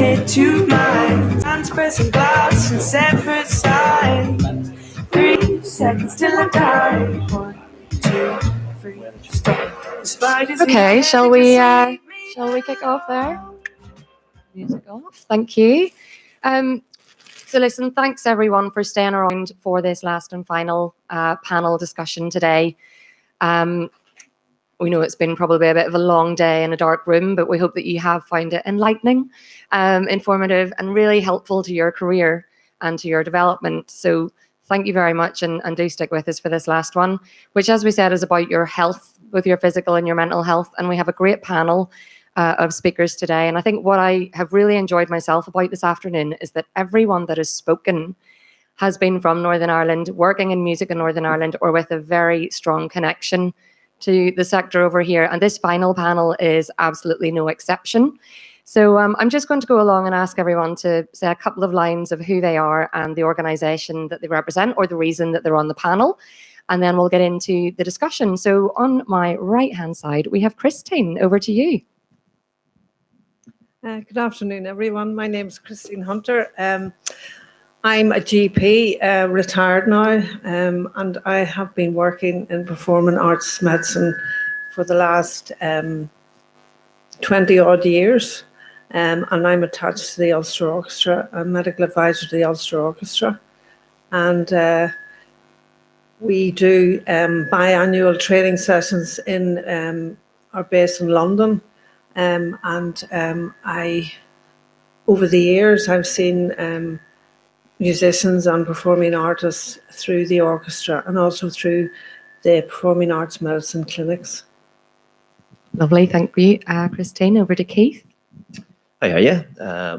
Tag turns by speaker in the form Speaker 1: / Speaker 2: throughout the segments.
Speaker 1: it to mine. Hands pressing glass in separate sides. 3 seconds till I die. 1, 2, 3, stop.
Speaker 2: Okay, shall we kick off there? Music off. Thank you. So listen, thanks everyone for staying around for this last and final panel discussion today. We know it's been probably a bit of a long day in a dark room, but we hope that you have found it enlightening, informative, and really helpful to your career and to your development. So thank you very much, and do stick with us for this last one, which, as we said, is about your health, both your physical and your mental health. And we have a great panel of speakers today. And I think what I have really enjoyed myself about this afternoon is that everyone that has spoken has been from Northern Ireland, working in music in Northern Ireland, or with a very strong connection to the sector over here. And this final panel is absolutely no exception. So I'm just going to go along and ask everyone to say a couple of lines of who they are and the organisation that they represent, or the reason that they're on the panel. And then we'll get into the discussion. So on my right-hand side, we have Christine. Over to you.
Speaker 3: Good afternoon, everyone. My name is Christine Hunter. I'm a GP, retired now, and I have been working in performing arts medicine for the last 20-odd years, and I'm attached to the Ulster Orchestra. I'm medical advisor to the Ulster Orchestra, and we do biannual training sessions in our base in London. Over the years, I've seen musicians and performing artists through the orchestra and also through the performing arts medicine clinics.
Speaker 2: Lovely, thank you. Christine, over to Keith.
Speaker 4: Hi, how are you?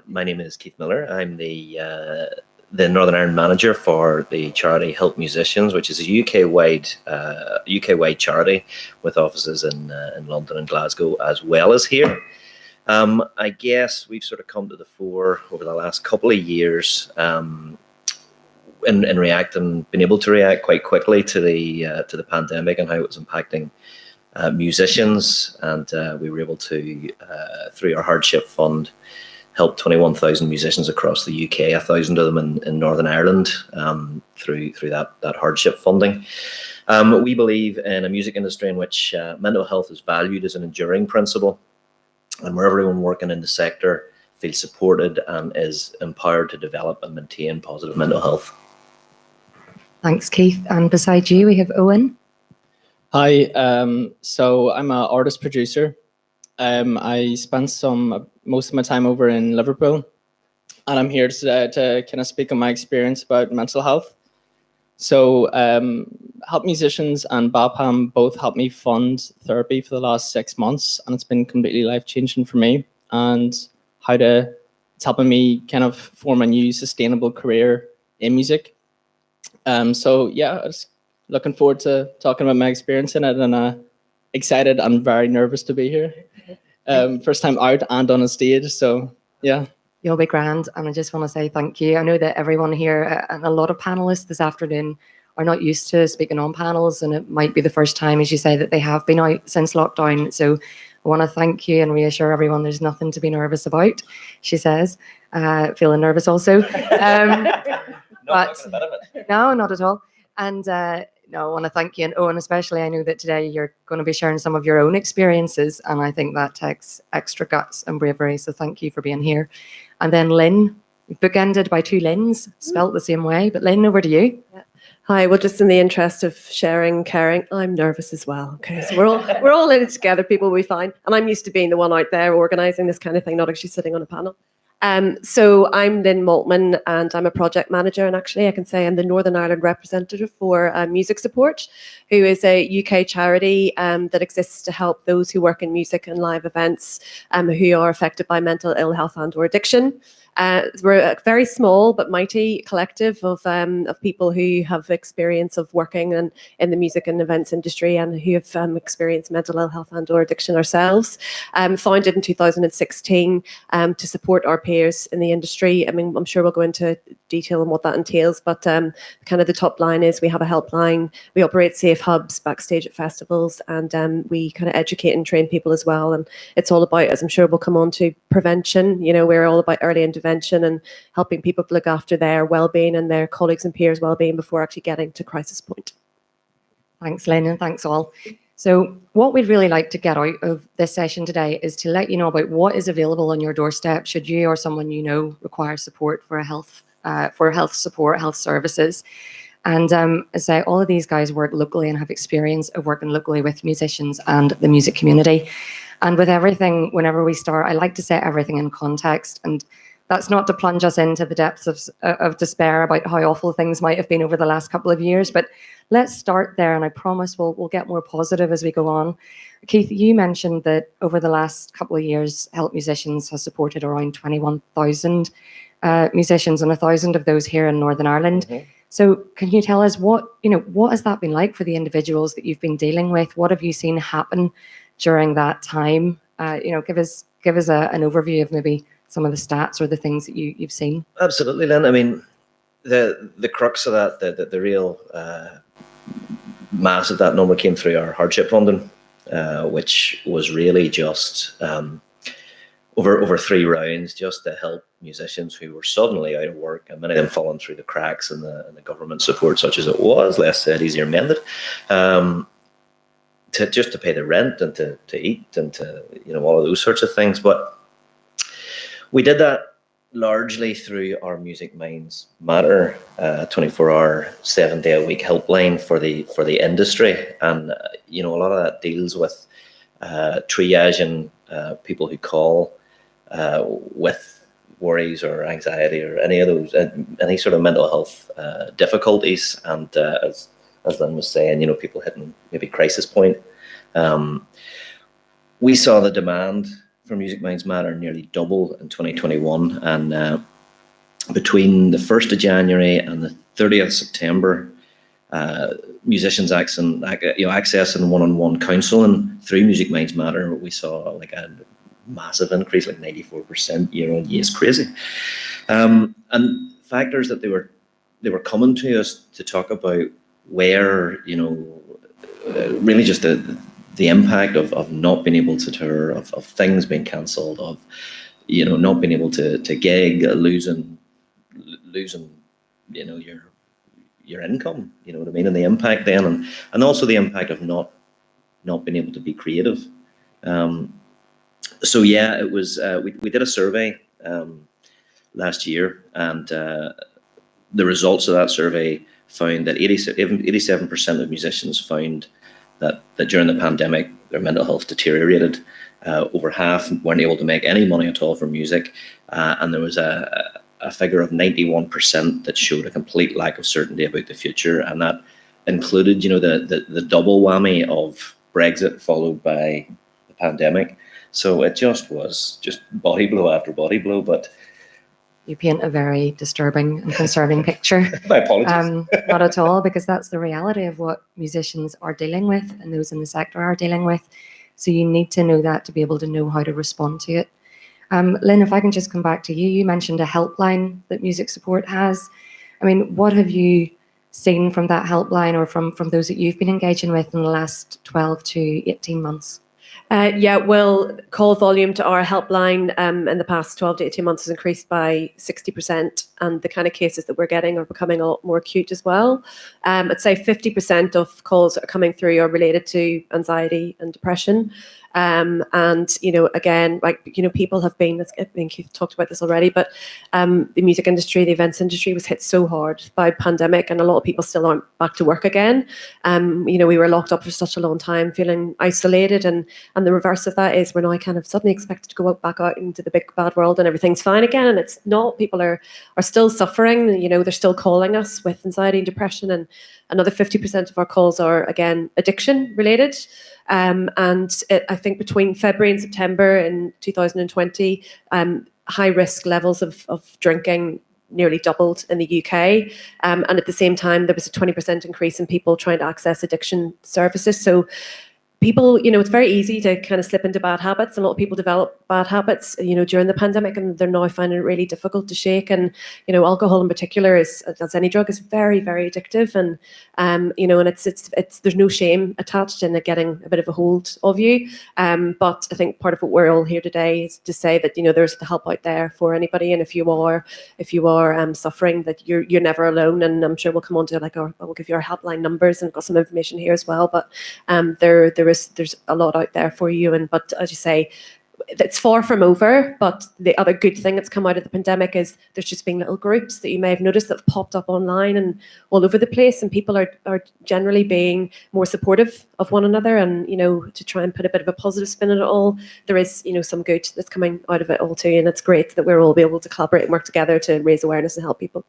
Speaker 4: My name is Keith Millar. I'm the Northern Ireland manager for the charity Help Musicians, which is a UK-wide charity with offices in London and Glasgow as well as here. I guess we've sort of come to the fore over the last couple of years in reacting, been able to react quite quickly to the pandemic and how it was impacting musicians, and we were able to, through our hardship fund, help 21,000 musicians across the UK, 1,000 of them in Northern Ireland, through that hardship funding. We believe in a music industry in which mental health is valued as an enduring principle, and where everyone working in the sector feels supported and is empowered to develop and maintain positive mental health.
Speaker 2: Thanks, Keith. And beside you, we have Owen.
Speaker 5: Hi, so I'm an artist producer. I spent most of my time over in Liverpool, and I'm here today to kind of speak on my experience about mental health. So Help Musicians and BAPAM both helped me fund therapy for the last 6 months, and it's been completely life-changing for me, and it's helping me kind of form a new sustainable career in music. So yeah, I was looking forward to talking about my experience in it, and excited and very nervous to be here. First time out and on a stage, so yeah.
Speaker 2: You'll be grand, and I just want to say thank you. I know that everyone here and a lot of panelists this afternoon are not used to speaking on panels, and it might be the first time, as you say, that they have been out since lockdown. So I want to thank you and reassure everyone there's nothing to be nervous about, she says, feeling nervous also. No, not at all. And no, I want to thank you, and Owen especially. I know that today you're going to be sharing some of your own experiences, and I think that takes extra guts and bravery, so thank you for being here. And then Lynne, bookended by two Lynnes, spelt the same way, but Lynne, over to you.
Speaker 6: Yeah. Hi, well, just in the interest of sharing, caring, I'm nervous as well. Okay, so we're all in it together, people will be fine. And I'm used to being the one out there organising this kind of thing, not actually sitting on a panel. So I'm Lynne Maltman, and I'm a project manager, and actually I can say I'm the Northern Ireland representative for Music Support, who is a UK charity that exists to help those who work in music and live events who are affected by mental ill health and or addiction. We're a very small but mighty collective of people who have experience of working in the music and events industry, and who have experienced mental ill health and or addiction ourselves. Founded in 2016 to support our peers in the industry. I mean, I'm sure we'll go into detail on what that entails, but kind of the top line is we have a helpline. We operate safe hubs backstage at festivals, and we kind of educate and train people as well. And it's all about, as I'm sure we'll come on to, prevention. You know, we're all about early intervention and helping people look after their well-being and their colleagues and peers' well-being before actually getting to crisis point.
Speaker 2: Thanks, Lynne, and thanks all. So what we'd really like to get out of this session today is to let you know about what is available on your doorstep should you or someone you know require support for health support, health services. And as I say, all of these guys work locally and have experience of working locally with musicians and the music community. And with everything, whenever we start, I like to set everything in context. And that's not to plunge us into the depths of despair about how awful things might have been over the last couple of years, but let's start there, and I promise we'll get more positive as we go on. Keith, you mentioned that over the last couple of years, Help Musicians has supported around 21,000 musicians, and 1,000 of those here in Northern Ireland. Mm-hmm. So can you tell us what has that been like for the individuals that you've been dealing with? What have you seen happen during that time? Give us an overview of maybe some of the stats or the things that you've seen.
Speaker 4: Absolutely, Lynne. I mean, the crux of that, the real mass of that number came through our hardship funding, which was really just over 3 rounds, just to help musicians who were suddenly out of work, and many of them falling through the cracks in the government support, such as it was, less said, easier mended, to pay the rent and to eat and to all of those sorts of things. But we did that largely through our Music Minds Matter 24-hour, 7-day-a-week helpline for the industry, and a lot of that deals with triaging people who call with worries or anxiety or any of those any sort of mental health difficulties, and as Lynne was saying, people hitting maybe crisis point. We saw the demand for Music Minds Matter nearly double in 2021, and between the 1st of January and the 30th of September, musicians accessing one-on-one counselling through Music Minds Matter, we saw like a massive increase, like 94% year on year. It's crazy. And factors that they were coming to us to talk about where, really just the impact of not being able to tour, of things being cancelled, of not being able to gig, losing your income, you know what I mean, and the impact then, and also the impact of not being able to be creative. So yeah, it was we did a survey last year, and the results of that survey found that 87% of musicians found that during the pandemic, their mental health deteriorated. Over half weren't able to make any money at all from music. And there was a figure of 91% that showed a complete lack of certainty about the future. And that included, the double whammy of Brexit followed by the pandemic. So it just was body blow after body blow. But
Speaker 2: you paint a very disturbing and concerning picture.
Speaker 4: My apologies.
Speaker 2: Not at all, because that's the reality of what musicians are dealing with and those in the sector are dealing with. So you need to know that to be able to know how to respond to it. Lynne, if I can just come back to you, you mentioned a helpline that Music Support has. I mean, what have you seen from that helpline or from those that you've been engaging with in the last 12 to 18 months?
Speaker 6: Well, call volume to our helpline in the past 12 to 18 months has increased by 60%, and the kind of cases that we're getting are becoming a lot more acute as well. I'd say 50% of calls that are coming through are related to anxiety and depression. And, again, people have been, I think you've talked about this already, but the music industry, the events industry was hit so hard by pandemic, and a lot of people still aren't back to work again. We were locked up for such a long time, feeling isolated, and the reverse of that is we're now kind of suddenly expected to go back out into the big bad world and everything's fine again, and it's not. People are still suffering. They're still calling us with anxiety and depression, and another 50% of our calls are, again, addiction related. I think between February and September in 2020, high risk levels of drinking nearly doubled in the UK. And at the same time, there was a 20% increase in people trying to access addiction services. So people, it's very easy to kind of slip into bad habits. A lot of people develop bad habits, during the pandemic, and they're now finding it really difficult to shake. And, alcohol in particular is, as any drug, is very, very addictive. And, and it's there's no shame attached in it getting a bit of a hold of you. But I think part of what we're all here today is to say that, there's the help out there for anybody. And if you are suffering, that you're never alone. And I'm sure we'll come on to we'll give you our helpline numbers, and got some information here as well. But there's a lot out there for you. But as you say, it's far from over. But the other good thing that's come out of the pandemic is there's just been little groups that you may have noticed that have popped up online and all over the place, and people are generally being more supportive of one another, and to try and put a bit of a positive spin on it all. There is some good that's coming out of it all too, and it's great that we're all be able to collaborate and work together to raise awareness and help people.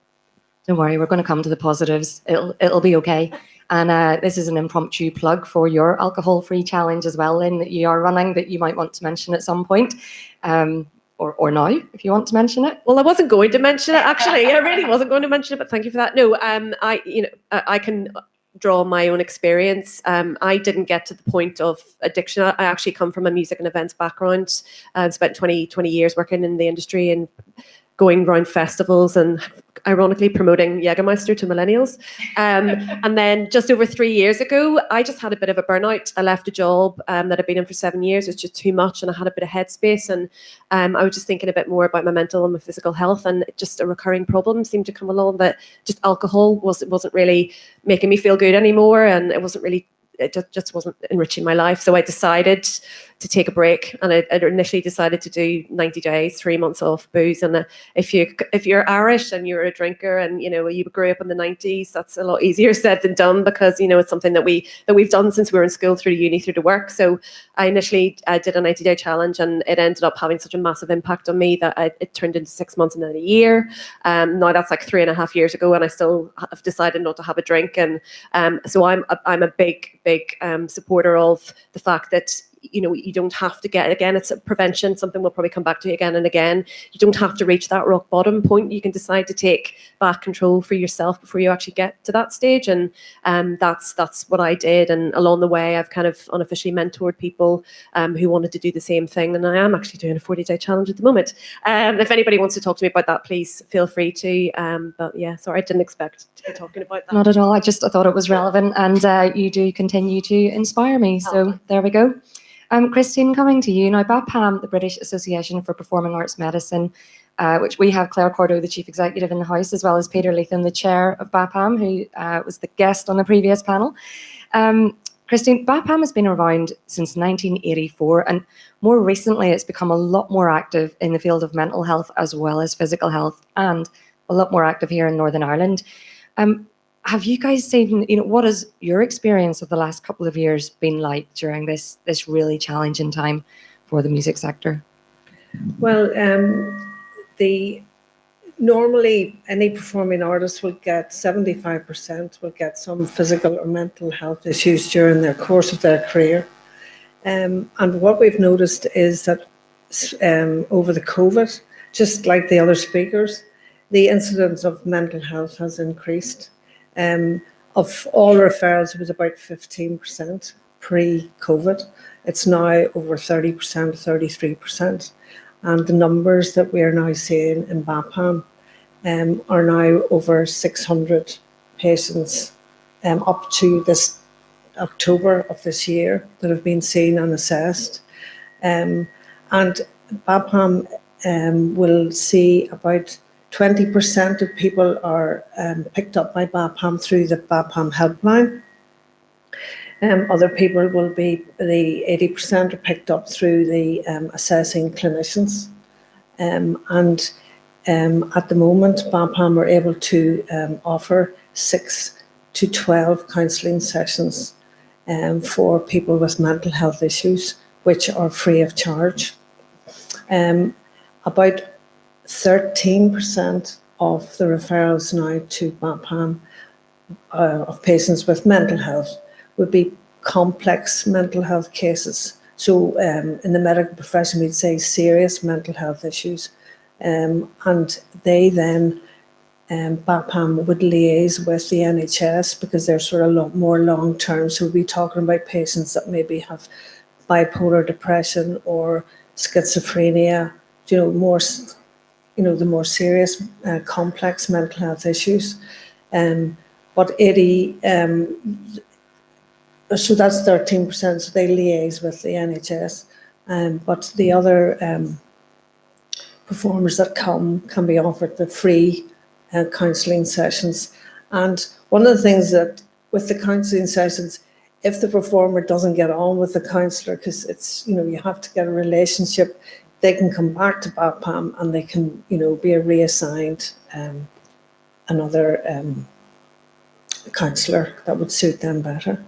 Speaker 2: Don't worry, we're going to come to the positives. It'll be okay. And this is an impromptu plug for your alcohol-free challenge as well, Lynne, that you are running, that you might want to mention at some point, or now, if you want to mention it.
Speaker 6: Well, I wasn't going to mention it, actually. I really wasn't going to mention it, but thank you for that. No, I can draw my own experience. I didn't get to the point of addiction. I actually come from a music and events background. I spent 20 years working in the industry and going around festivals and ironically promoting Jägermeister to millennials. And then just over 3 years ago, I just had a bit of a burnout. I left a job that I'd been in for 7 years. It was just too much, and I had a bit of headspace. And I was just thinking a bit more about my mental and my physical health, and just a recurring problem seemed to come along that just alcohol wasn't really making me feel good anymore, and it just wasn't enriching my life. So I decided to take a break, and I initially decided to do 90 days, 3 months off booze. And if you're Irish and you're a drinker and you grew up in the 90s, that's a lot easier said than done, because it's something that we've done since we were in school, through uni, through to work. So I initially did a 90-day challenge, and it ended up having such a massive impact on me that it turned into 6 months and then a year. Now that's like 3.5 years ago, and I still have decided not to have a drink. And so I'm a big supporter of the fact that you don't have to get, again, it's a prevention, something we'll probably come back to again and again. You don't have to reach that rock bottom point. You can decide to take back control for yourself before you actually get to that stage. And that's what I did. And along the way, I've kind of unofficially mentored people who wanted to do the same thing. And I am actually doing a 40-day challenge at the moment. If anybody wants to talk to me about that, please feel free to. But yeah, sorry, I didn't expect to be talking about that.
Speaker 2: Not at all. I thought it was relevant, and you do continue to inspire me. So there we go. Christine, coming to you now. BAPAM, the British Association for Performing Arts Medicine, which we have Claire Cordo, the Chief Executive, in the House, as well as Peter Leatham, the Chair of BAPAM, who was the guest on the previous panel. Christine, BAPAM has been around since 1984, and more recently it's become a lot more active in the field of mental health as well as physical health, and a lot more active here in Northern Ireland. Have you guys seen, what has your experience of the last couple of years been like during this really challenging time for the music sector?
Speaker 3: Well, normally any performing artist will get 75% will get some physical or mental health issues during their course of their career. And what we've noticed is that over the COVID, just like the other speakers, the incidence of mental health has increased. Of all referrals, it was about 15% pre-COVID. It's now over 30%, 33%. And the numbers that we are now seeing in BAPAM are now over 600 patients up to this October of this year that have been seen and assessed. And BAPAM will see about 20% of people are picked up by BAPAM through the BAPAM helpline. Other people will be, the 80% are picked up through the assessing clinicians. And at the moment, BAPAM are able to offer 6 to 12 counselling sessions for people with mental health issues, which are free of charge. About 13% of the referrals now to BAPAM of patients with mental health would be complex mental health cases. So in the medical profession, we'd say serious mental health issues. And they then BAPAM would liaise with the NHS because they're sort of more long term. So we'll be talking about patients that maybe have bipolar depression or schizophrenia, more, the more serious, complex mental health issues. But 80, so that's 13%, so they liaise with the NHS. But the other performers that can be offered the free counselling sessions. And one of the things that with the counselling sessions, if the performer doesn't get on with the counsellor, because it's, you have to get a relationship, they can come back to BAPAM and they can, be reassigned another counsellor that would suit them better.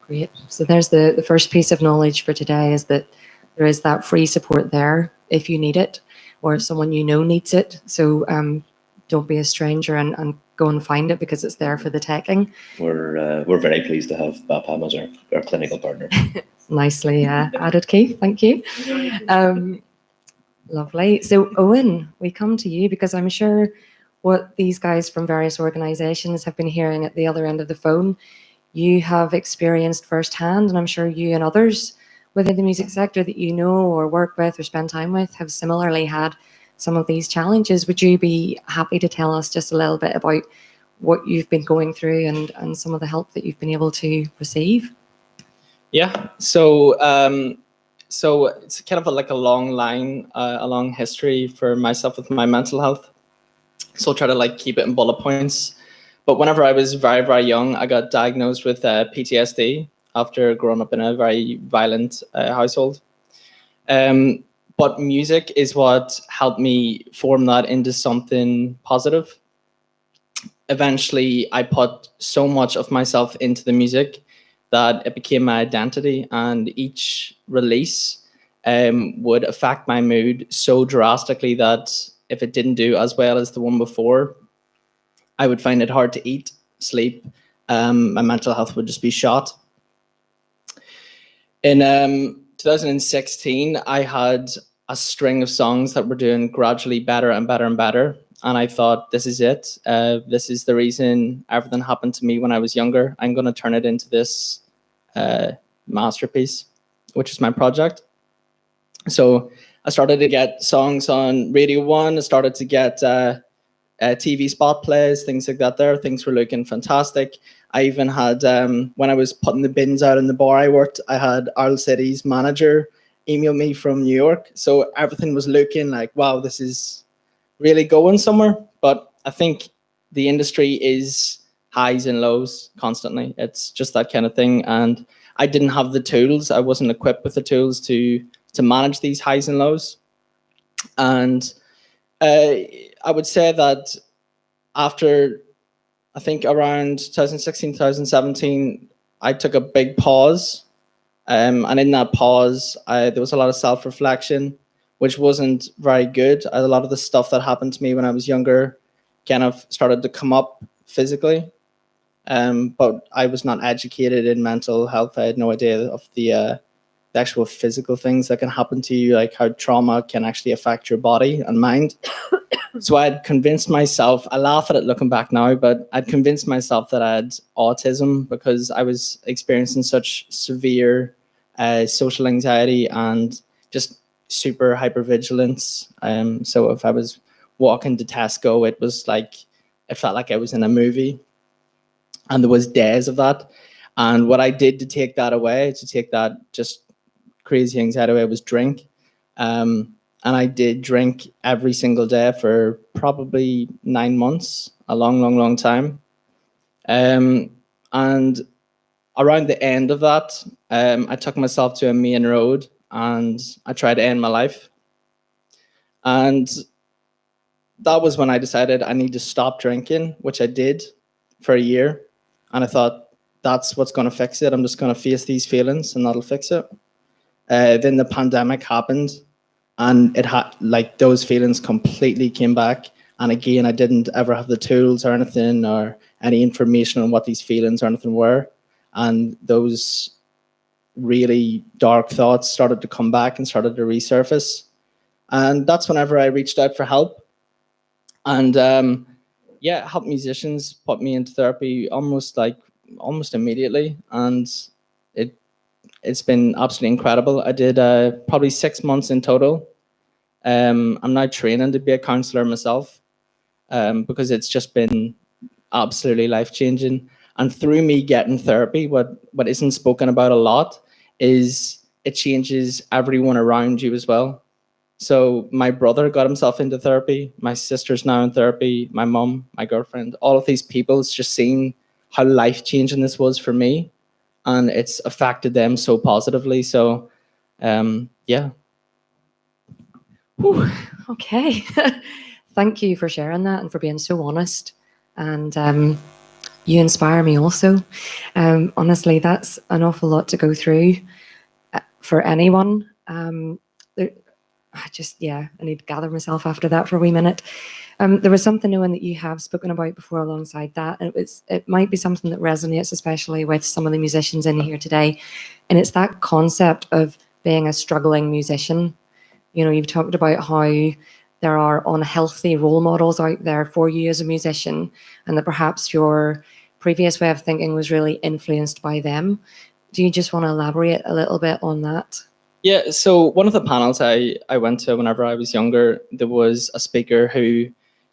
Speaker 2: Great. So there's the first piece of knowledge for today, is that there is that free support there if you need it, or if someone needs it. So don't be a stranger and go and find it, because it's there for the taking.
Speaker 4: We're very pleased to have BAPAM as our clinical partner.
Speaker 2: Nicely added, Keith. Thank you. Lovely. So Owen, we come to you because I'm sure what these guys from various organisations have been hearing at the other end of the phone, you have experienced firsthand, and I'm sure you and others within the music sector that you know or work with or spend time with have similarly had some of these challenges. Would you be happy to tell us just a little bit about what you've been going through and some of the help that you've been able to receive?
Speaker 5: Yeah, so it's kind of like a long line, a long history for myself with my mental health. So I'll try to keep it in bullet points. But whenever I was very, very young, I got diagnosed with PTSD after growing up in a very violent household. But music is what helped me form that into something positive. Eventually, I put so much of myself into the music that it became my identity, and each release would affect my mood so drastically that if it didn't do as well as the one before, I would find it hard to eat, sleep. My mental health would just be shot. In 2016, I had a string of songs that were doing gradually better and better and better. And I thought, this is it. This is the reason everything happened to me when I was younger. I'm going to turn it into this masterpiece, which is my project. So I started to get songs on Radio 1. I started to get TV spot plays, things like that there. Things were looking fantastic. I even had, when I was putting the bins out in the bar I worked, I had Arl City's manager email me from New York. So everything was looking like, wow, this is really going somewhere. But I think the industry is highs and lows constantly. It's just that kind of thing. And I didn't have the tools. I wasn't equipped with the tools to manage these highs and lows. And I would say that after, I think around 2016, 2017, I took a big pause. And in that pause, there was a lot of self-reflection, which wasn't very good. A lot of the stuff that happened to me when I was younger kind of started to come up physically. But I was not educated in mental health. I had no idea of the actual physical things that can happen to you, like how trauma can actually affect your body and mind. So I had convinced myself, I laugh at it looking back now, but I'd convinced myself that I had autism because I was experiencing such severe social anxiety and just super hypervigilance. So if I was walking to Tesco, it was like, it felt like I was in a movie, and there was days of that. And what I did to take that away, to take that just crazy anxiety away, was drink. And I did drink every single day for probably 9 months, a long, long, long time. And around the end of that, I took myself to a main road and I tried to end my life. And that was when I decided I need to stop drinking, which I did for a year. And I thought, that's what's going to fix it. I'm just going to face these feelings and that'll fix it. Then the pandemic happened. And it had, like, those feelings completely came back. And again, I didn't ever have the tools or anything or any information on what these feelings or anything were. And those really dark thoughts started to come back and started to resurface. And that's whenever I reached out for help. And yeah, helped musicians, put me into therapy almost immediately, and it's been absolutely incredible. I did probably 6 months in total. I'm now training to be a counselor myself, because it's just been absolutely life-changing. And through me getting therapy, what isn't spoken about a lot is it changes everyone around you as well. So my brother got himself into therapy, my sister's now in therapy, my mum, my girlfriend, all of these people. It's just seeing how life-changing this was for me, and it's affected them so positively. So yeah.
Speaker 2: Whew, okay. Thank you for sharing that and for being so honest. And you inspire me also. Honestly, that's an awful lot to go through for anyone. I need to gather myself after that for a wee minute. There was something, Owen, that you have spoken about before alongside that. And it might be something that resonates especially with some of the musicians in here today. And it's that concept of being a struggling musician. You know, you've talked about how there are unhealthy role models out there for you as a musician, and that perhaps your previous way of thinking was really influenced by them. Do you just want to elaborate a little bit on that?
Speaker 5: Yeah, so one of the panels I went to whenever I was younger, there was a speaker who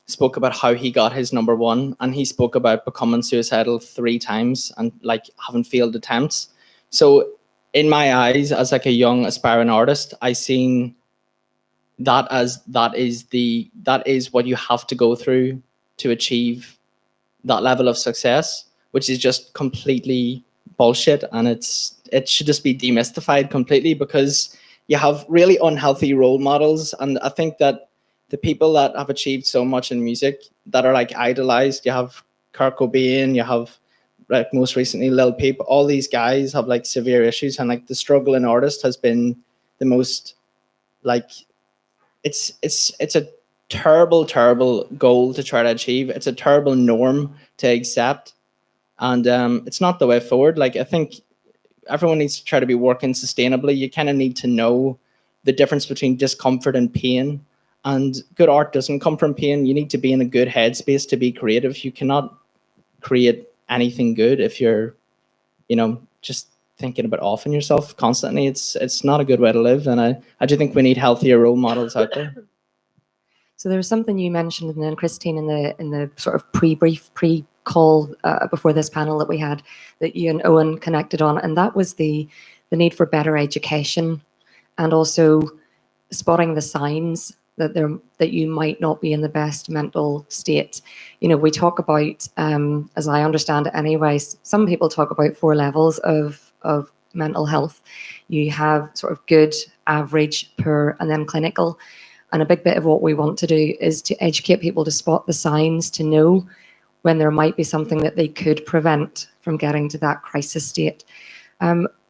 Speaker 5: spoke about how he got his number one, and he spoke about becoming suicidal 3 times and like having failed attempts. So in my eyes, as like a young aspiring artist, I seen that as that is what you have to go through to achieve that level of success, which is just completely bullshit, and it should just be demystified completely, because you have really unhealthy role models. And I think that the people that have achieved so much in music that are like idolized, you have Kurt Cobain, you have like most recently Lil Peep, all these guys have like severe issues, and like the struggling artist has been the most like it's a terrible goal to try to achieve. It's a terrible norm to accept, and it's not the way forward. Like I think everyone needs to try to be working sustainably. You kind of need to know the difference between discomfort and pain, and good art doesn't come from pain. You need to be in a good headspace to be creative. You cannot create anything good if you're, just thinking about offing yourself constantly. It's not a good way to live, and I do think we need healthier role models out there.
Speaker 2: So there was something you mentioned, and then Christine, in the sort of pre-call before this panel that we had, that you and Owen connected on, and that was the need for better education, and also spotting the signs that you might not be in the best mental state. You know, we talk about, as I understand it anyways, some people talk about 4 levels of mental health. You have sort of good, average, poor, and then clinical. And a big bit of what we want to do is to educate people to spot the signs, to know when there might be something that they could prevent from getting to that crisis state.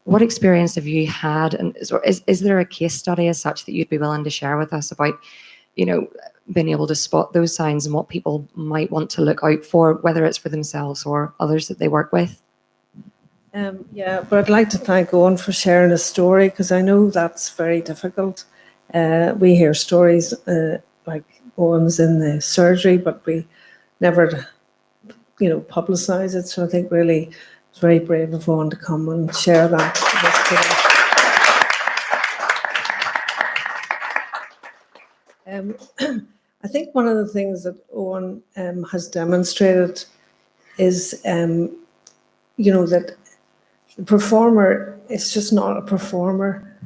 Speaker 2: What experience have you had? And is there a case study as such that you'd be willing to share with us about, being able to spot those signs and what people might want to look out for, whether it's for themselves or others that they work with?
Speaker 3: Yeah, but I'd like to thank Owen for sharing his story, because I know that's very difficult. We hear stories like Owen's in the surgery, but we never, publicise it. So I think really it's very brave of Owen to come and share that with us today. I think one of the things that Owen has demonstrated is, that the performer is just not a performer.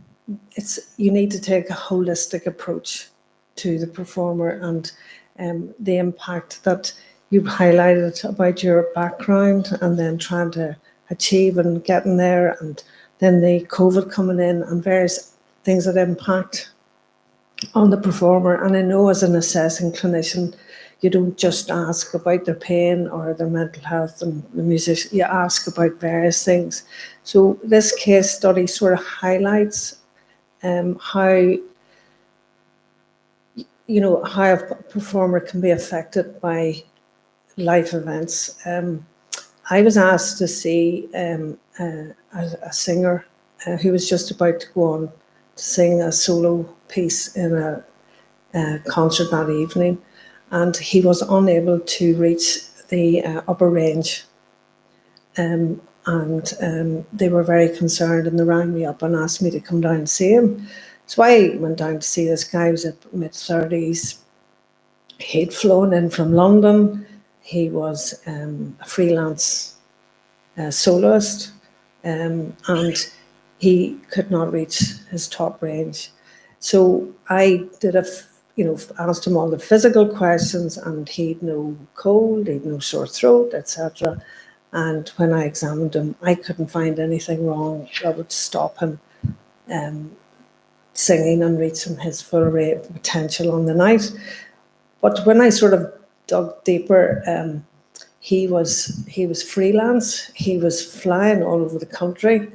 Speaker 3: You need to take a holistic approach to the performer, and the impact that you've highlighted about your background and then trying to achieve and getting there, and then the COVID coming in and various things that impact on the performer. And I know as an assessing clinician, you don't just ask about their pain or their mental health and the musician, you ask about various things. So this case study sort of highlights how a performer can be affected by life events. I was asked to see a singer who was just about to go on to sing a solo piece in a concert that evening, and he was unable to reach the upper range. And they were very concerned, and they rang me up and asked me to come down and see him. So I went down to see this guy. He was at mid-30s. He'd flown in from London. He was a freelance soloist, and he could not reach his top range. So I did asked him all the physical questions, and he'd no cold, he'd no sore throat, etc. And when I examined him, I couldn't find anything wrong that would stop him singing and reaching his full rate of potential on the night. But when I sort of dug deeper, he was freelance. He was flying all over the country.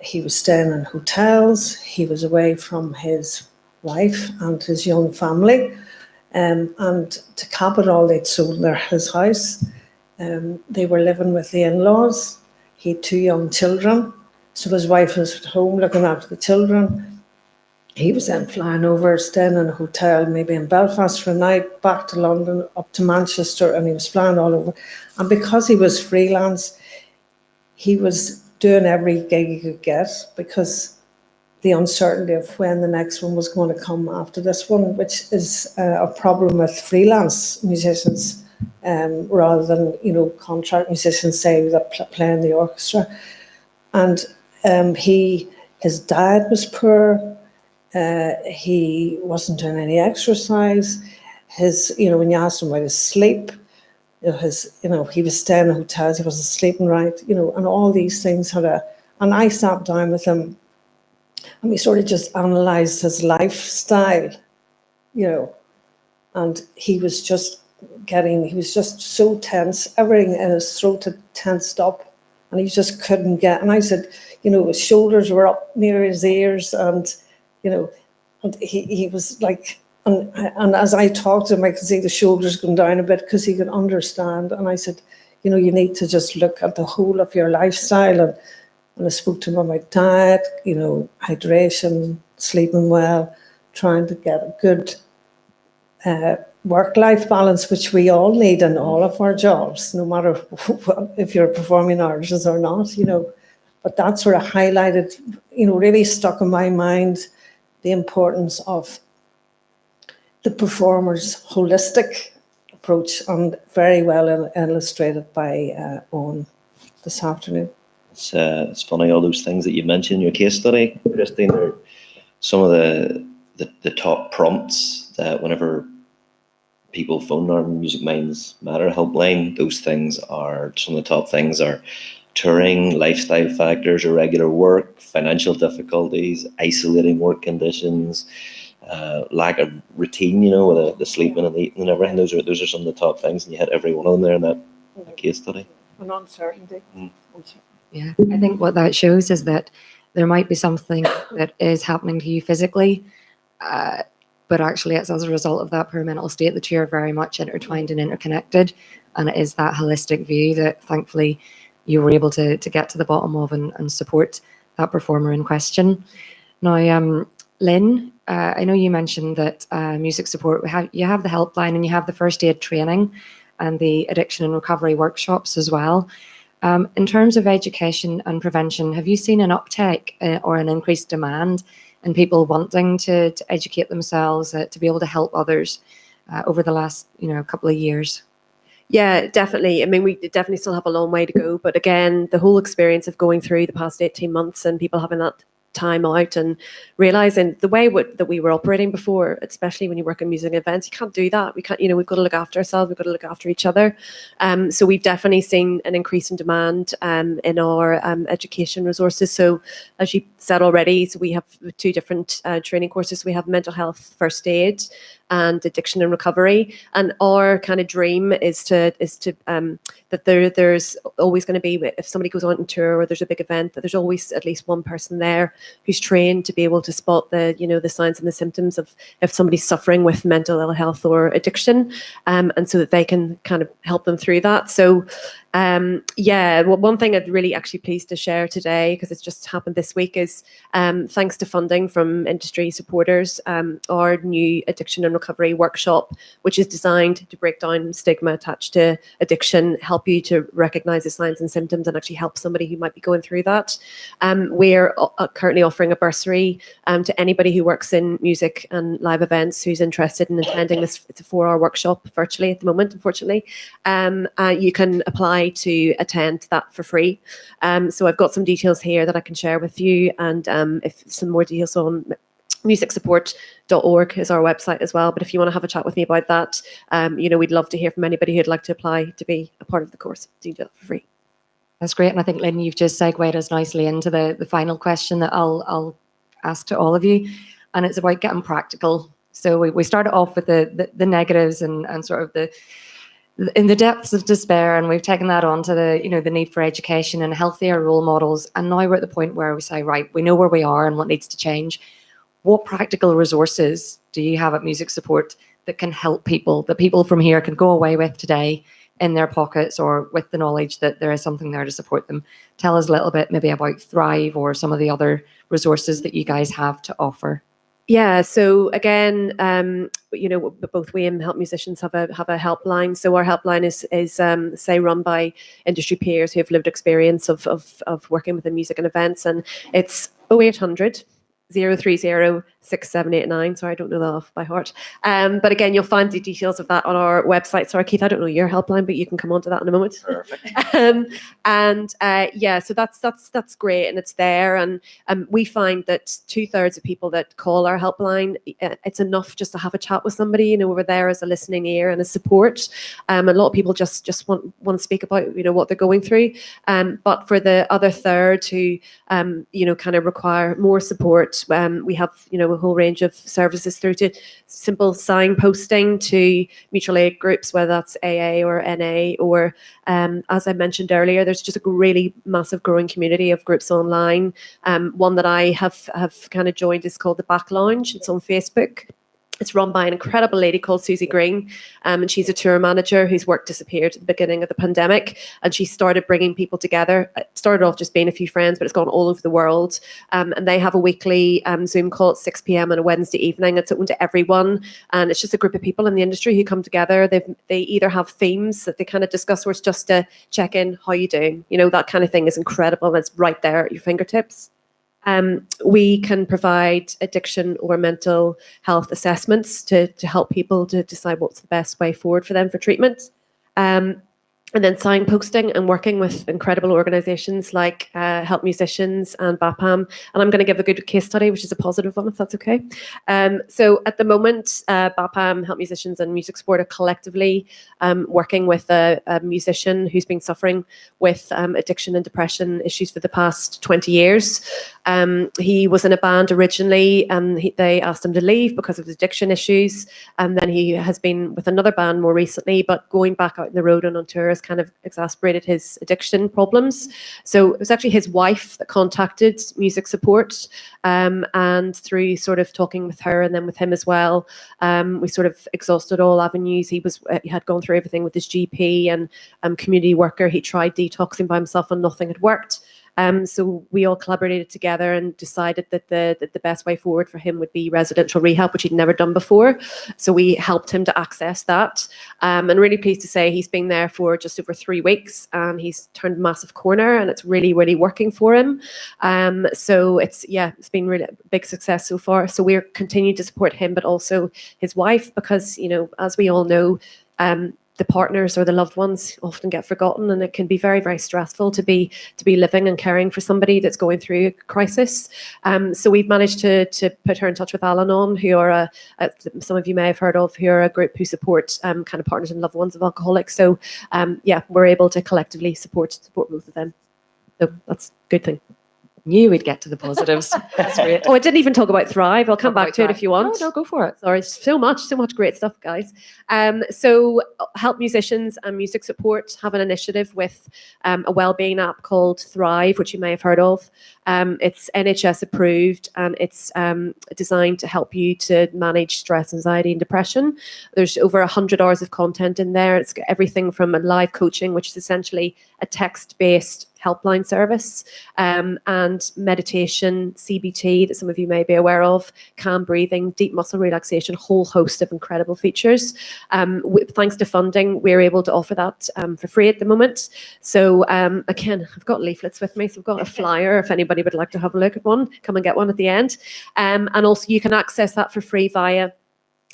Speaker 3: He was staying in hotels. He was away from his wife and his young family. And to cap it all, they'd sold his house. They were living with the in-laws. He had 2 young children. So his wife was at home looking after the children. He was then flying over, staying in a hotel, maybe in Belfast for a night, back to London, up to Manchester, and he was flying all over. And because he was freelance, he was doing every gig he could get, because the uncertainty of when the next one was going to come after this one, which is a problem with freelance musicians, rather than contract musicians, say, that play in the orchestra. And his diet was poor. He wasn't doing any exercise. When you asked him about his sleep, he was staying in hotels, he wasn't sleeping right, and all these things and I sat down with him, and we sort of just analysed his lifestyle, and he was just so tense, everything in his throat had tensed up, and he just couldn't get, and I said, his shoulders were up near his ears, and and he was like, and as I talked to him, I could see the shoulders going down a bit, because he could understand. And I said, you need to just look at the whole of your lifestyle. And I spoke to him about diet, hydration, sleeping well, trying to get a good work-life balance, which we all need in all of our jobs, no matter if you're performing artists or not, But that sort of highlighted, really stuck in my mind the importance of the performer's holistic approach, and very well illustrated by Owen this afternoon.
Speaker 4: It's funny, all those things that you mentioned in your case study, Christine, are some of the top prompts that whenever people phone our Music Minds Matter helpline, those things are some of the top things are touring, lifestyle factors, irregular work, financial difficulties, isolating work conditions, lack of routine, with the sleeping and the eating and everything. Those are some of the top things, and you had every one of them there in that case study.
Speaker 3: And uncertainty.
Speaker 2: Yeah, I think what that shows is that there might be something that is happening to you physically, but actually it's as a result of that poor mental state that you're very much intertwined and interconnected. And it is that holistic view that thankfully you were able to get to the bottom of and support that performer in question. Now, Lynne, I know you mentioned that music support, you have the helpline and you have the first aid training and the addiction and recovery workshops as well. In terms of education and prevention, have you seen an uptake or an increased demand in people wanting to educate themselves to be able to help others over the last couple of years?
Speaker 6: Yeah, definitely. I mean, we definitely still have a long way to go. But again, the whole experience of going through the past 18 months and people having that time out and realizing the way that we were operating before, especially when you work in music events, you can't do that. We can't, we've got to look after ourselves. We've got to look after each other. So we've definitely seen an increase in demand in our education resources. So as you said already, so we have 2 different training courses. We have mental health first aid and addiction and recovery. And our kind of dream is to that there's always going to be, if somebody goes on tour or there's a big event, that there's always at least one person there who's trained to be able to spot the the signs and the symptoms of if somebody's suffering with mental ill health or addiction, and so that they can kind of help them through that. So Yeah, well, one thing I'm really actually pleased to share today, because it's just happened this week, is thanks to funding from industry supporters, our new addiction and recovery workshop, which is designed to break down stigma attached to addiction, help you to recognize the signs and symptoms, and actually help somebody who might be going through that. We're currently offering a bursary to anybody who works in music and live events who's interested in attending this. It's a 4-hour workshop virtually at the moment, unfortunately. You can apply to attend that for free. So I've got some details here that I can share with you, and if some more details on musicsupport.org is our website as well. But if you want to have a chat with me about that, we'd love to hear from anybody who'd like to apply to be a part of the course. Do that for free.
Speaker 2: That's great. And I think, Lynne, you've just segued us nicely into the final question that I'll ask to all of you. And it's about getting practical. So we started off with the negatives and sort of in the depths of despair, and we've taken that on to the need for education and healthier role models. And now we're at the point where we say, right, we know where we are and what needs to change. What practical resources do you have at Music Support that can help people, that people from here can go away with today in their pockets, or with the knowledge that there is something there to support them? Tell us a little bit maybe about Thrive or some of the other resources that you guys have to offer.
Speaker 6: Yeah, so again, both we and Help Musicians have a helpline. So our helpline is say run by industry peers who have lived experience of working within music and events, and it's 0800 030 6789. Sorry, I don't know that off by heart. But again, you'll find the details of that on our website. Sorry, Keith, I don't know your helpline, but you can come on to that in a moment.
Speaker 4: Perfect.
Speaker 6: So that's great, and it's there. And we find that 2/3 of people that call our helpline, it's enough just to have a chat with somebody. We're there as a listening ear and a support. A lot of people just want to speak about what they're going through. But for the other third who kind of require more support, we have a whole range of services, through to simple signposting to mutual aid groups, whether that's AA or NA, or as I mentioned earlier, there's just a really massive growing community of groups online. One that I have kind of joined is called the Back Lounge. It's on Facebook. It's run by an incredible lady called Susie Green, and she's a tour manager whose work disappeared at the beginning of the pandemic, and she started bringing people together. It started off just being a few friends, but it's gone all over the world, and they have a weekly Zoom call at 6 p.m. on a Wednesday evening. It's open to everyone, and it's just a group of people in the industry who come together. They either have themes that they kind of discuss, or it's just to check in, how you doing? That kind of thing is incredible, and it's right there at your fingertips. We can provide addiction or mental health assessments to help people to decide what's the best way forward for them for treatment. And then signposting and working with incredible organisations like Help Musicians and BAPAM. And I'm going to give a good case study, which is a positive one, if that's okay. So at the moment, BAPAM, Help Musicians and Music Support are collectively working with a musician who's been suffering with addiction and depression issues for the past 20 years. He was in a band originally, and they asked him to leave because of his addiction issues. And then he has been with another band more recently, but going back out on the road and on tour has kind of exacerbated his addiction problems. So it was actually his wife that contacted Music Support, and through sort of talking with her and then with him as well, we sort of exhausted all avenues. He had gone through everything with his GP and community worker. He tried detoxing by himself and nothing had worked. So we all collaborated together and decided that the best way forward for him would be residential rehab, which he'd never done before. So we helped him to access that. And really pleased to say he's been there for just over 3 weeks, and he's turned a massive corner, and it's really, really working for him. So it's been really a big success so far. So we're continuing to support him, but also his wife, because, as we all know, the partners or the loved ones often get forgotten, and it can be very, very stressful to be living and caring for somebody that's going through a crisis. So we've managed to put her in touch with Al-Anon, who are some of you may have heard of, who are a group who support kind of partners and loved ones of alcoholics. So we're able to collectively support both of them. So that's a good thing.
Speaker 2: Knew we'd get to the positives. That's great.
Speaker 6: Oh, I didn't even talk about Thrive. I'll come
Speaker 2: Talk
Speaker 6: back
Speaker 2: about
Speaker 6: to it
Speaker 2: Thrive.
Speaker 6: if you want.
Speaker 2: No, go for it.
Speaker 6: Sorry, so much great stuff, guys. So Help Musicians and Music Support have an initiative with a wellbeing app called Thrive, which you may have heard of. It's NHS approved, and it's designed to help you to manage stress, anxiety, and depression. There's over 100 hours of content in there. It's got everything from a live coaching, which is essentially a text-based helpline service, and meditation, CBT that some of you may be aware of, calm breathing, deep muscle relaxation, whole host of incredible features. Thanks to funding, we're able to offer that for free at the moment. So again, I've got leaflets with me, so I've got a flyer if anybody would like to have a look at one, come and get one at the end. And also you can access that for free via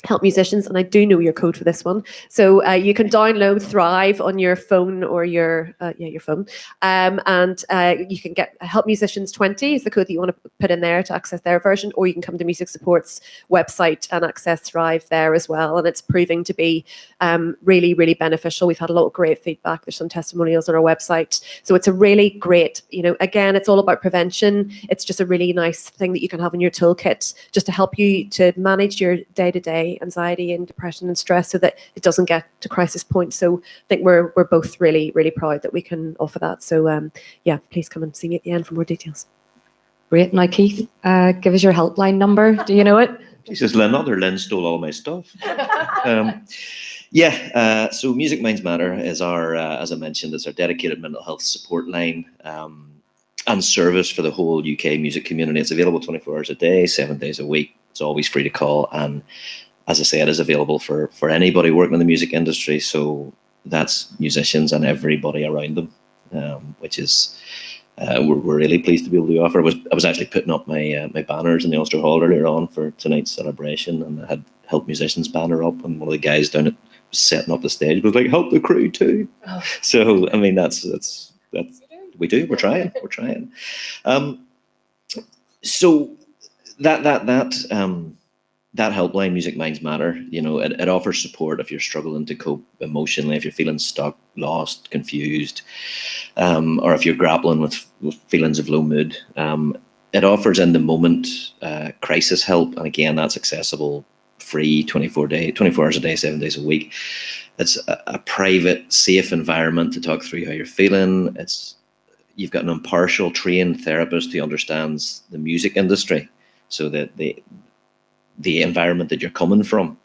Speaker 6: Help Musicians, and I do know your code for this one. So you can download Thrive on your phone or your phone, and you can get Help Musicians 20 is the code that you want to put in there to access their version, or you can come to Music Support's website and access Thrive there as well. And it's proving to be really, really beneficial. We've had a lot of great feedback. There's some testimonials on our website. So it's a really great, again, it's all about prevention. It's just a really nice thing that you can have in your toolkit just to help you to manage your day-to-day anxiety and depression and stress so that it doesn't get to crisis point. So I think we're both really, really proud that we can offer that. So please come and see me at the end for more details.
Speaker 2: Great. Now, Keith, give us your helpline number. Do you know it?
Speaker 4: Jesus, Lynne, other Lynne stole all my stuff. So Music Minds Matter is our, as I mentioned, it's our dedicated mental health support line and service for the whole UK music community. It's available 24 hours a day, 7 days a week. It's always free to call, and as I say, it is available for anybody working in the music industry. So that's musicians and everybody around them, which is we're really pleased to be able to offer. I was actually putting up my banners in the Ulster Hall earlier on for tonight's celebration, and I had Help Musicians banner up, and one of the guys down it was setting up the stage, but was like, help the crew too. Oh. So I mean, that's we're trying. So that helpline, Music Minds Matter, it offers support if you're struggling to cope emotionally, if you're feeling stuck, lost, confused, or if you're grappling with feelings of low mood. It offers in the moment crisis help, and again, that's accessible free 24 hours a day, 7 days a week. It's a private, safe environment to talk through how you're feeling. You've got an impartial, trained therapist who understands the music industry, so that the environment that you're coming from,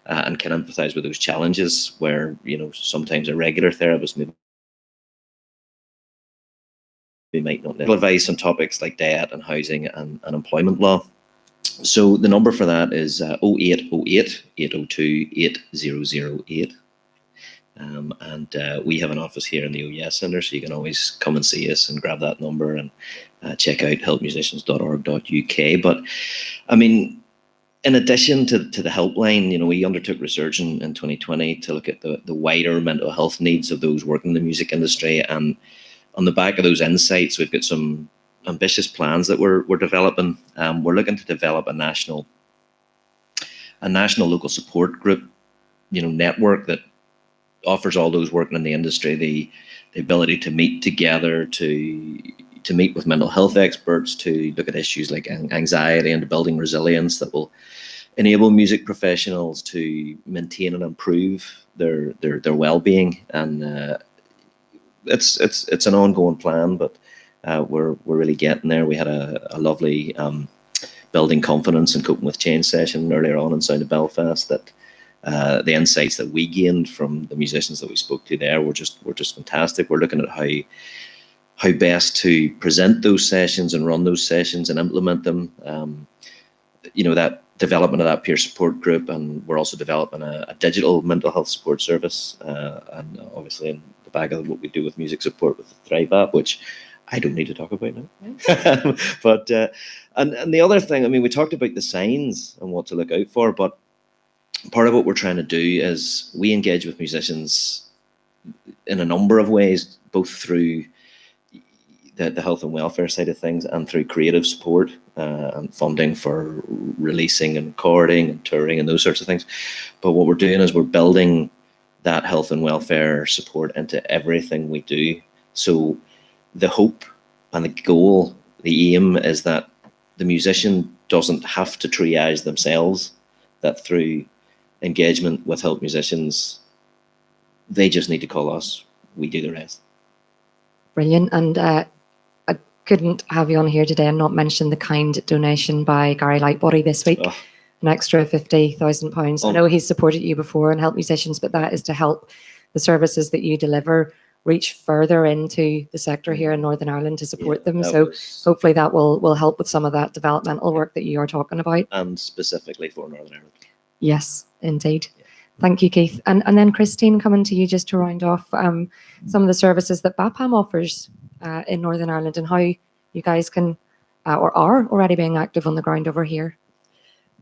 Speaker 4: and can empathize with those challenges where, sometimes a regular therapist maybe might not know. Advice on topics like debt and housing and employment law. So the number for that is 0808 802 8008. And we have an office here in the OES Centre, so you can always come and see us and grab that number and check out helpmusicians.org.uk. But I mean, in addition to the helpline, we undertook research in 2020 to look at the wider mental health needs of those working in the music industry. And on the back of those insights, we've got some ambitious plans that we're developing. We're looking to develop a national local support group, network that offers all those working in the industry the ability to meet together, to meet with mental health experts, to look at issues like anxiety and building resilience that will enable music professionals to maintain and improve their well-being. And it's an ongoing plan, but we're really getting there. We had a lovely building confidence and coping with change session earlier on in Sound of Belfast. That the insights that we gained from the musicians that we spoke to there were just fantastic. We're looking at how best to present those sessions and run those sessions and implement them. That development of that peer support group, and we're also developing a digital mental health support service, and obviously in the back of what we do with music support with the Thrive app, which I don't need to talk about now. But and the other thing, I mean, we talked about the signs and what to look out for, but part of what we're trying to do is we engage with musicians in a number of ways, both through the health and welfare side of things and through creative support and funding for releasing and recording and touring and those sorts of things. But what we're doing is we're building that health and welfare support into everything we do. So the hope and the goal the aim is that the musician doesn't have to triage themselves, that through engagement with help musicians, they just need to call us, we do the rest.
Speaker 2: Brilliant. And I couldn't have you on here today and not mention the kind donation by Gary Lightbody this week.
Speaker 4: Oh.
Speaker 2: An extra £50,000. I know he's supported you before and helped musicians, but that is to help the services that you deliver reach further into the sector here in Northern Ireland to support them. So hopefully that will help with some of that developmental work that you are talking about.
Speaker 4: And specifically for Northern Ireland.
Speaker 2: Yes, indeed. Yeah. Thank you, Keith. And then Christine, coming to you just to round off some of the services that BAPAM offers in Northern Ireland and how you guys can or are already being active on the ground over here.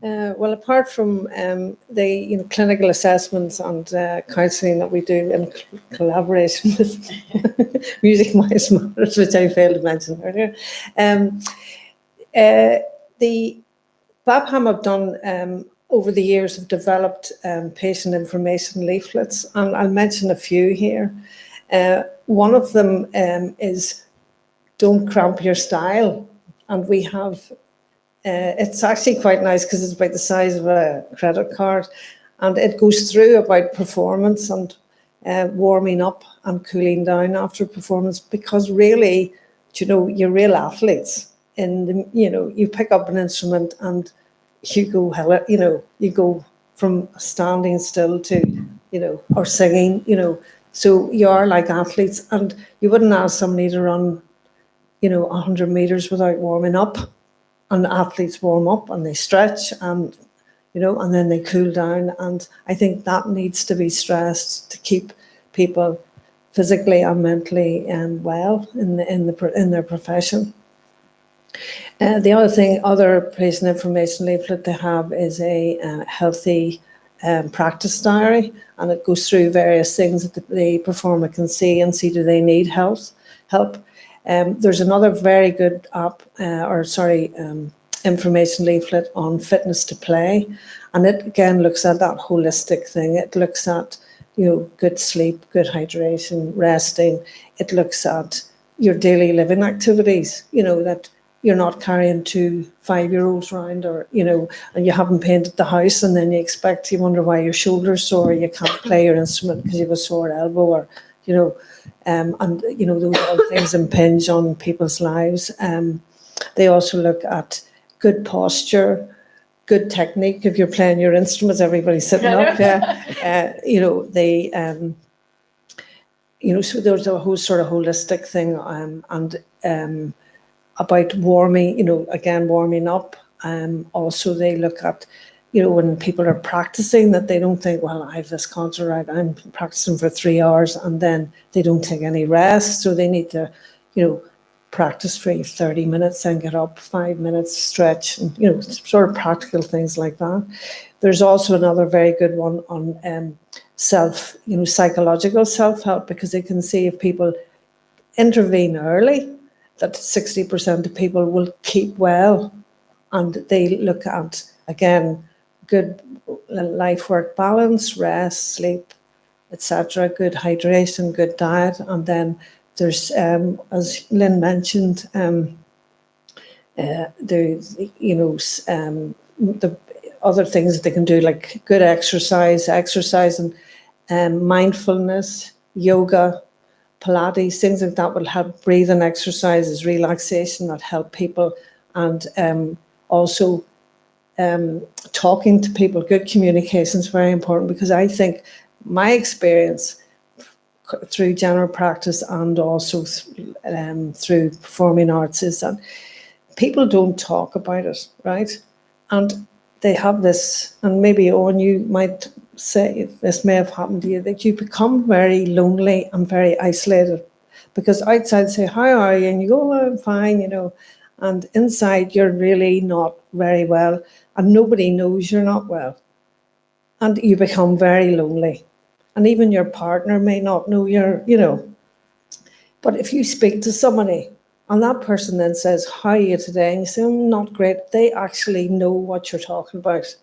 Speaker 3: Well, apart from the clinical assessments and counselling that we do in collaboration with Music Wise Matters, which I failed to mention earlier, the BAPAM have done over the years have developed patient information leaflets, and I'll mention a few here. One of them is "Don't Cramp Your Style," and we have. It's actually quite nice because it's about the size of a credit card, and it goes through about performance and warming up and cooling down after performance, because really, you're real athletes. You pick up an instrument and you go from standing still to, or singing, so you are like athletes, and you wouldn't ask somebody to run, 100 meters without warming up. And athletes warm up and they stretch and, and then they cool down. And I think that needs to be stressed to keep people physically and mentally well in their profession. The other patient information leaflet they have is a healthy practice diary, and it goes through various things that the performer can see and see do they need help. There's another very good information leaflet on fitness to play, and it again looks at that holistic thing. It looks at good sleep, good hydration, resting. It looks at your daily living activities. That you're not carrying 2 5-year-olds around, or and you haven't painted the house, and then you wonder why your shoulder's sore, you can't play your instrument because you have a sore elbow, or those all things impinge on people's lives. They also look at good posture, good technique. If you're playing your instruments, everybody's sitting up. So there's a whole sort of holistic thing, and about warming. Again, warming up. Also, they look at. When people are practicing, that they don't think, well, I have this concert, right? I'm practicing for 3 hours, and then they don't take any rest. So they need to, practice for 30 minutes and get up 5 minutes, stretch, and, sort of practical things like that. There's also another very good one on psychological self-help, because they can see if people intervene early, that 60% of people will keep well. And they look at, again, good life-work balance, rest, sleep, etc., good hydration, good diet. And then there's, as Lynne mentioned, the other things that they can do, like good exercise and mindfulness, yoga, Pilates, things like that will help. Breathing exercises, relaxation, that help people. And also talking to people, good communication is very important, because I think my experience through general practice and also through performing arts is that people don't talk about it, right? And they have this, and maybe Owen, you might say this may have happened to you, that you become very lonely and very isolated, because outside say, how are you? And you go, well, I'm fine, and inside you're really not very well, and nobody knows you're not well. And you become very lonely. And even your partner may not know you're, But if you speak to somebody and that person then says, how are you today? And you say, I'm not great. They actually know what you're talking about.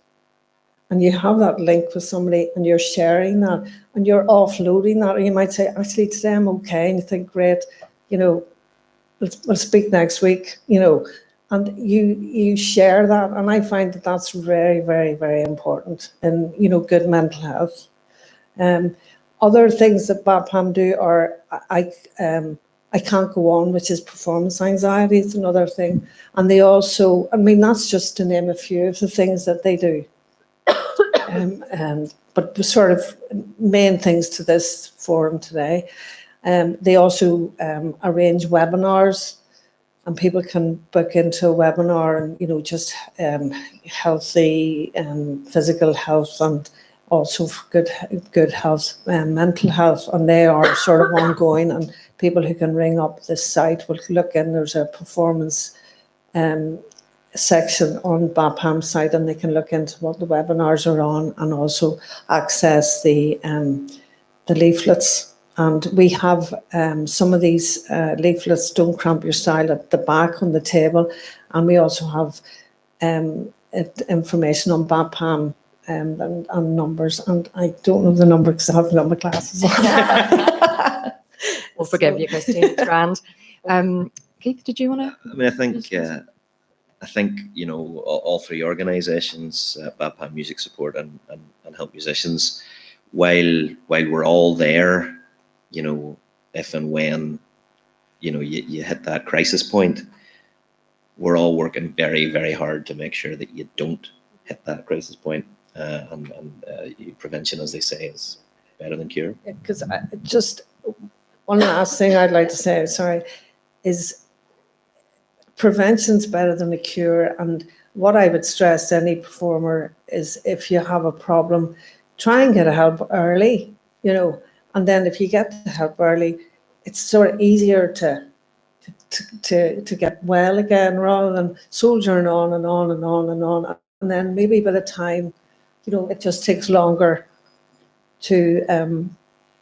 Speaker 3: And you have that link with somebody and you're sharing that and you're offloading that. Or you might say, actually, today I'm okay. And you think, great, we'll speak next week, you know, and you share that. And I find that that's very, very, very important in, you know, good mental health. Other things that BAPAM do are I can't go on, which is performance anxiety. It's another thing. And they also, I mean, that's just to name a few of the things that they do. But the sort of main things to this forum today. They also arrange webinars, and people can book into a webinar and, you know, just healthy physical health and also good health, mental health, and they are sort of ongoing. And people who can ring up this site will look in. There's a performance section on BAPAM's site, and they can look into what the webinars are on and also access the leaflets. And we have some of these leaflets, Don't Cramp Your Style, at the back on the table. And we also have information on BAPAM and numbers. And I don't know the number because I haven't got my glasses on.
Speaker 2: We'll forgive you, Christine. It's grand. Keith, did you want to?
Speaker 4: I mean, I think you know, all three organisations, BAPAM Music Support and Help Musicians, while we're all there, you know, if and when, you know, you hit that crisis point, we're all working very, very hard to make sure that you don't hit that crisis point. And prevention, as they say, is better than cure.
Speaker 3: Because just one last thing I'd like to say, sorry, is prevention's better than a cure. And what I would stress to any performer is, if you have a problem, try and get help early, you know. And then if you get the help early, it's sort of easier to get well again, rather than soldiering on and on and on and on. And then maybe by the time, you know, it just takes longer to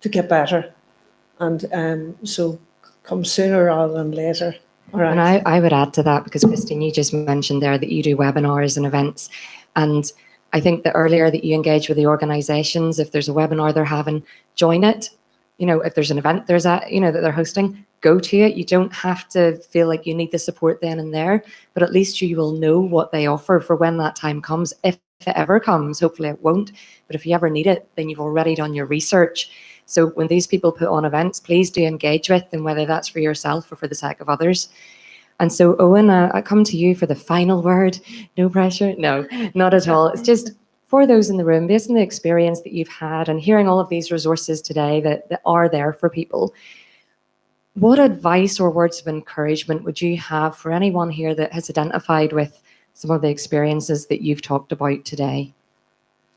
Speaker 3: get better. And so come sooner rather than later. All right.
Speaker 2: And I would add to that, because Christine, you just mentioned there that you do webinars and events. And I think the earlier that you engage with the organisations, if there's a webinar they're having, join it. You know, if there's an event that they're hosting, go to it. You don't have to feel like you need the support then and there, but at least you will know what they offer for when that time comes, if it ever comes. Hopefully it won't, but if you ever need it, then you've already done your research. So when these people put on events, please do engage with them, whether that's for yourself or for the sake of others. And so, Owen, I come to you for the final word. No pressure? No, not at all. It's just for those in the room, based on the experience that you've had and hearing all of these resources today that are there for people, what advice or words of encouragement would you have for anyone here that has identified with some of the experiences that you've talked about today?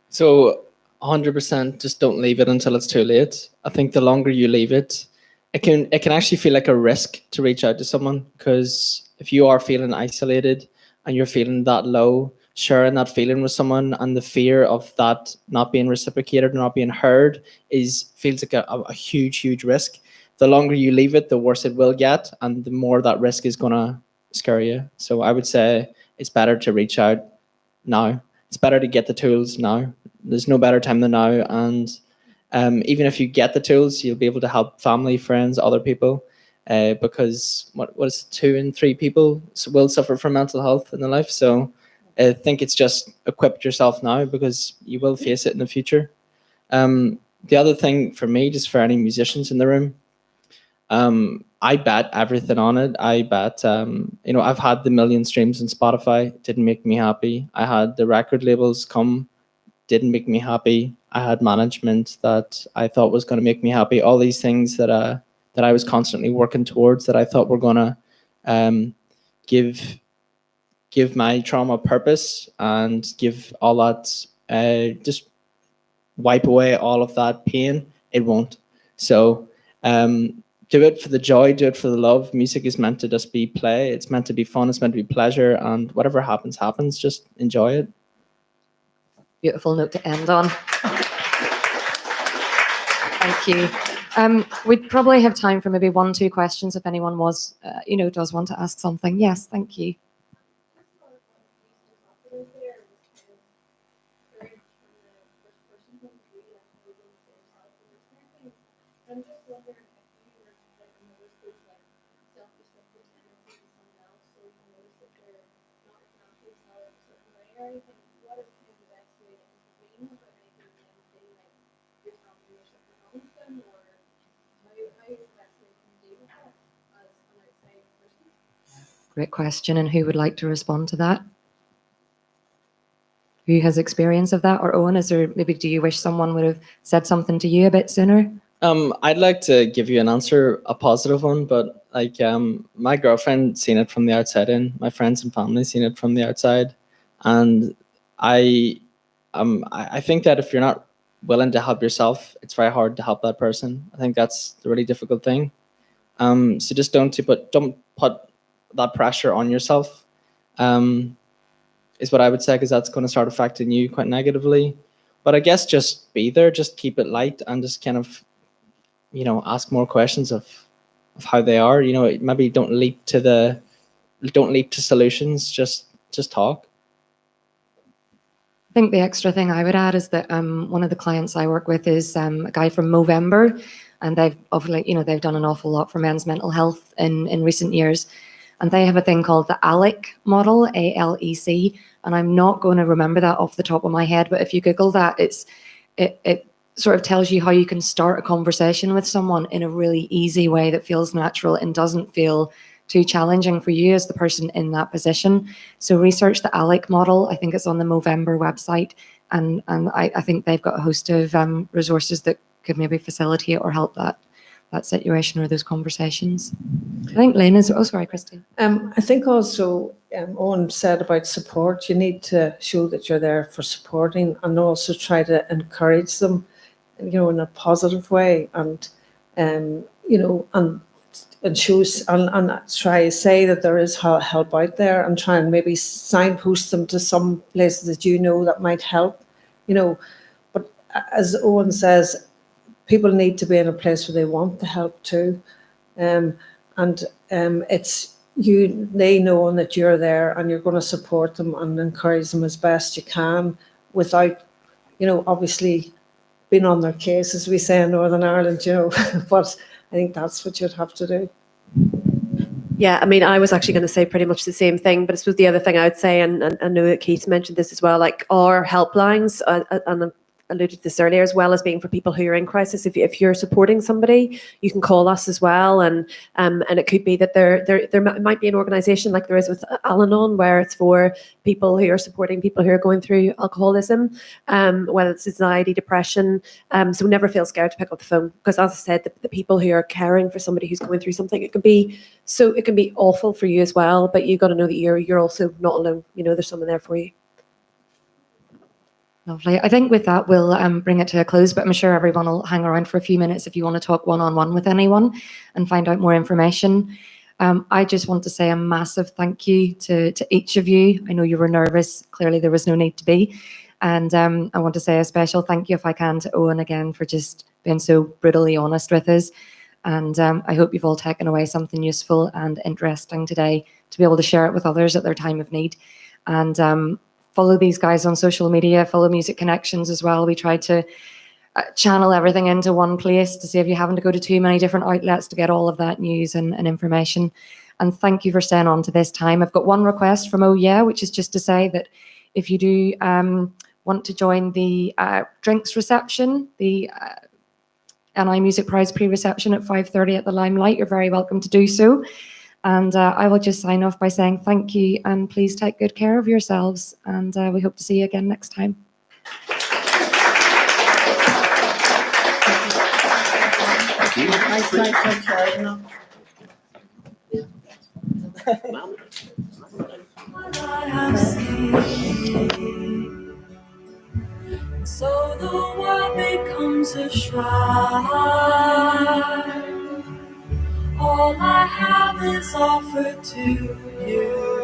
Speaker 5: So 100% just don't leave it until it's too late. I think the longer you leave it, it can actually feel like a risk to reach out to someone, because if you are feeling isolated and you're feeling that low, sharing that feeling with someone and the fear of that not being reciprocated, not being heard, feels like a huge risk. The longer you leave it, the worse it will get, and the more that risk is gonna scare you. So I would say it's better to reach out now. It's better to get the tools now. There's no better time than now. And even if you get the tools, you'll be able to help family, friends, other people, because what is it, 2 in 3 people will suffer from mental health in their life. So I think it's just equip yourself now, because you will face it in the future. The other thing for me, just for any musicians in the room, I bet everything on it. I bet, I've had the million streams on Spotify, didn't make me happy. I had the record labels come, didn't make me happy. I had management that I thought was going to make me happy. All these things that I was constantly working towards, that I thought were going to give my trauma purpose and give all that, just wipe away all of that pain. It won't. So do it for the joy, do it for the love. Music is meant to just be play. It's meant to be fun. It's meant to be pleasure. And whatever happens, happens. Just enjoy it.
Speaker 2: Beautiful note to end on. Thank you. We'd probably have time for maybe 1-2 questions if anyone does want to ask something. Yes, thank you. Great question. And who would like to respond to that? Who has experience of that? Or Owen, is there, maybe do you wish someone would have said something to you a bit sooner?
Speaker 5: I'd like to give you an answer, a positive one, but like my girlfriend seen it from the outside in, my friends and family seen it from the outside, and I think that if you're not willing to help yourself, it's very hard to help that person. I think that's the really difficult thing. So just don't put that pressure on yourself. Is what I would say, because that's going to start affecting you quite negatively. But I guess just be there, just keep it light, and just kind of, ask more questions of how they are. Maybe don't leap to solutions. Just talk.
Speaker 2: I think the extra thing I would add is that one of the clients I work with is a guy from Movember, and they've done an awful lot for men's mental health in recent years, and they have a thing called the ALEC model, ALEC, and I'm not going to remember that off the top of my head, but if you Google that, it sort of tells you how you can start a conversation with someone in a really easy way that feels natural and doesn't feel too challenging for you as the person in that position. So research the ALEC model. I think it's on the Movember website, and I think they've got a host of resources that could maybe facilitate or help that situation or those conversations. I think Lynne is, oh sorry, Christine.
Speaker 3: I think also Owen said about support. You need to show that you're there for supporting, and also try to encourage them, in a positive way, and and shows and try to say that there is help out there, and try and maybe signpost them to some places that that might help. But as Owen says, people need to be in a place where they want the help too, and it's they knowing that you're there and you're going to support them and encourage them as best you can, without obviously being on their case, as we say in Northern Ireland, but I think that's what you'd have to do.
Speaker 6: Yeah, I mean, I was actually going to say pretty much the same thing, but I suppose the other thing I would say, and I know that Keith mentioned this as well, like our helplines, and I alluded to this earlier, as well as being for people who are in crisis. If you're supporting somebody, you can call us as well, and it could be that there might be an organisation like there is with Al-Anon, where it's for people who are supporting people who are going through alcoholism, whether it's anxiety, depression. So never feel scared to pick up the phone, because as I said, the people who are caring for somebody who's going through something, it can be awful for you as well. But you got to know that you're also not alone. There's someone there for you.
Speaker 2: Lovely. I think with that, we'll bring it to a close, but I'm sure everyone will hang around for a few minutes if you want to talk one-on-one with anyone and find out more information. I just want to say a massive thank you to each of you. I know you were nervous. Clearly, there was no need to be. And I want to say a special thank you, if I can, to Owen again for just being so brutally honest with us. And I hope you've all taken away something useful and interesting today to be able to share it with others at their time of need. And follow these guys on social media, follow Music Connections as well. We try to channel everything into one place to save you having to go to too many different outlets to get all of that news and information. And thank you for staying on to this time. I've got one request from Oh Yeah, which is just to say that if you do want to join the drinks reception, the NI Music Prize pre-reception at 5:30 at the Limelight, you're very welcome to do so. And I will just sign off by saying thank you, and please take good care of yourselves. And we hope to see you again next time.
Speaker 1: So the world becomes a shrine. All I have is offered to you.